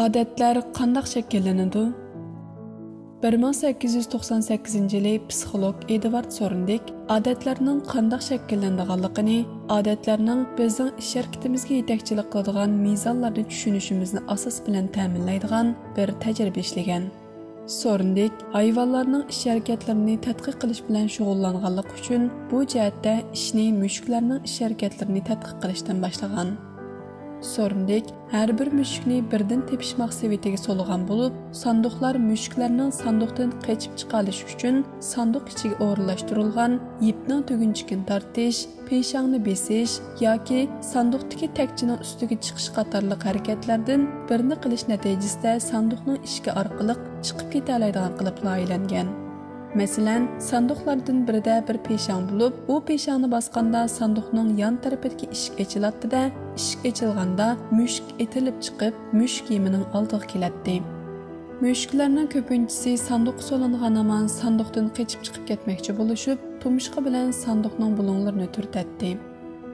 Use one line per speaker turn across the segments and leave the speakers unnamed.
Odatlar qanday shakllanadi? 1898-yili psixolog Edvard Sorndek odatlarning qanday shakllanadiganligini, odatlarning bizning ish harakatimizga yetakchilik qiladigan mezonlarni tushunishimizni asos bilan ta'minlaydigan bir tajriba ishlagan. Sorndek hayvonlarning ish harakatlarini tadqiq qilish bilan shug'ullanganlik uchun bu jihatda ishni mushuklarning ish harakatlarini tadqiq qilishdan boshlagan. Sorndek har bir mushukni birdan tepish maqsadiga so'lgan bo'lib, sanduqlar mushuklarning sanduqdan qochib chiqa olishi uchun sanduq ichiga o'rinlashtirilgan ipning tugunchigini tortish, peshongni besish yoki sanduqdagi takchining ustiga chiqish qatorli harakatlardan birini qilish natijasida sanduqning eshigi orqali chiqib keta oladigan qilib loyihalangan. Masalan, sanduqlardan birida bir peshong bo'lib, u peshongni bosganda sanduqning yon tarafidagi eshik ochiladi-da, eshik ochilganda mushuk etilib chiqib, mushuk yemining oldiga keladi. Mushuklarning ko'pinchisi sanduq so'lingan hamon sanduqdan qochib chiqib ketmoqchi bo'lishib, tumshug'i bilan sanduqning bulunglarini turtadi.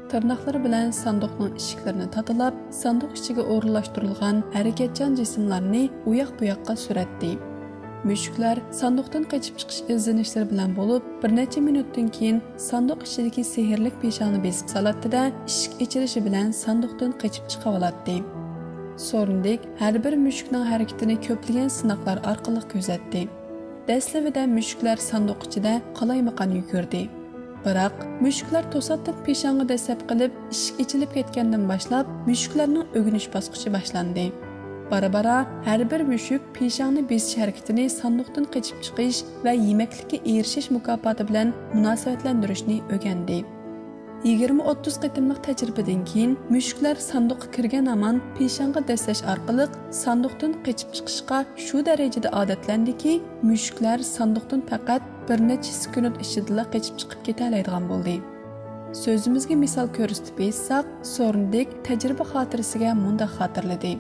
Tırnaqlari bilan sanduqning eshiklarini tatilab, sanduq ichiga o'rinlashtirilgan harakatchan jismlarni u yoq-bu yoqqa suratdi. Mushuklar sanduqdan qochib chiqish izlanishlari bilan bo'lib, bir necha minutdan keyin sanduq ichidagi sehrli peshongni besib soladi-da, eshik ochilishi bilan sanduqdan qochib chiqa oladi. Sorndek har bir mushukning harakatini ko'plagan sinoqlar orqali kuzatdi. Dastlabida mushuklar sanduq ichida qalaymaqon yugurdi. Biroq mushuklar to'satdan peshongni dasab qilib, eshik ochilib ketgandan boshlab, mushuklarning o'g'inish bosqichi boshlandi. Bara-bara har bir mushuk peshongni besish harakatini sanduqdan qochib chiqish va yemaklikka erishish mukofoti bilan munosabatlantirishni o'rgandi. 20-30 qitimliq tajribadan keyin mushuklar sanduqqa kirgan hamon peshongga daslash orqali sanduqdan qochib chiqishga shu darajada odatlandiki, mushuklar sanduqdan faqat bir necha sekund ichida qochib chiqib keta oladigan bo'ldi. So'zimizga misol ko'rsatib bersak, Sorndek tajriba xotirasiga mundaq xotirladi.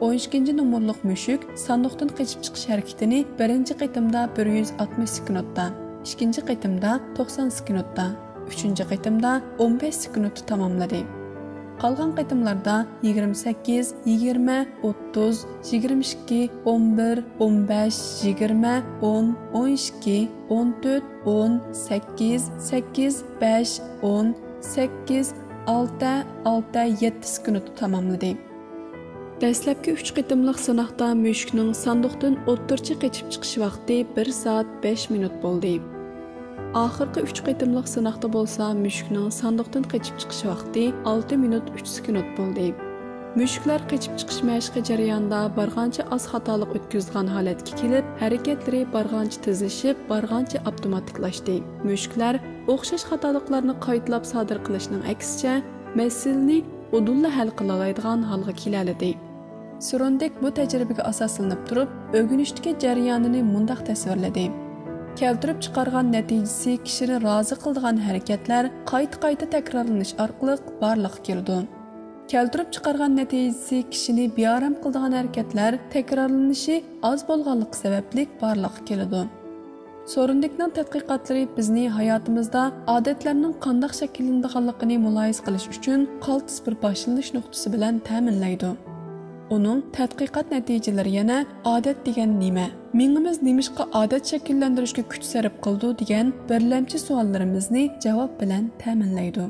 12 numurliq mushuk sanduqdan qochib chiqish harakatini birinchi qitimda 160 sekundda, ikkinchi qitimda 90 sekundda, uchinchi qitimda 15 sekundda tamomladi. Qolgan qitimlarda 28, 20, 30, 22, 11, 15, 20, 10, 12, 14, 10, 8, 8, 5, 10, 8, 6, 6, 7 sekundda tamomladi. Dastlabki 3 qitimliq sinoqda mushukning sanduqdan o'ttirchi qochib chiqish vaqti 1 soat 5 minut bo'ldi. Oxirgi 3 qitimliq sinoqda bo'lsa, mushukning sanduqdan qochib chiqish vaqti 6 minut 3 sekund bo'ldi. Mushuklar qochib chiqish mashqi jarayonida barg'ancha oz xatolik o'tkazgan holatga kelib, harakatlari barg'ancha tezlashib, barg'ancha avtomatiklashdi. Mushuklar o'xshash xatoliklarni qaytalab sodir qilishning aksicha, masalani udulla hal qila oladigan holga keladi. Sorndek bu tajribaga asoslanib turib, o'rganishdagi jarayonini mundaq tasvirladi. Keltirib chiqargan natijasi kishini rozi qiladigan harakatlar qayta-qayta takrorlanish orqali barliqqa keldi. Keltirib chiqargan natijasi kishini beoram qiladigan harakatlar takrorlanishi oz bo'lganligi sababli barliqqa keldi. Sorndekning tadqiqotlari bizni hayotimizda odatlarning qanday shakllanadiganligini muloyiz qilish uchun qaltis bir boshlanish nuqtasi bilan ta'minlaydi. Uning tadqiqot natijalari yana odat degan nima? Mingimiz nimishqa odat shakllantirishga kuch sarf qildi degan birlamchi savollarimizni javob bilan ta'minlaydi.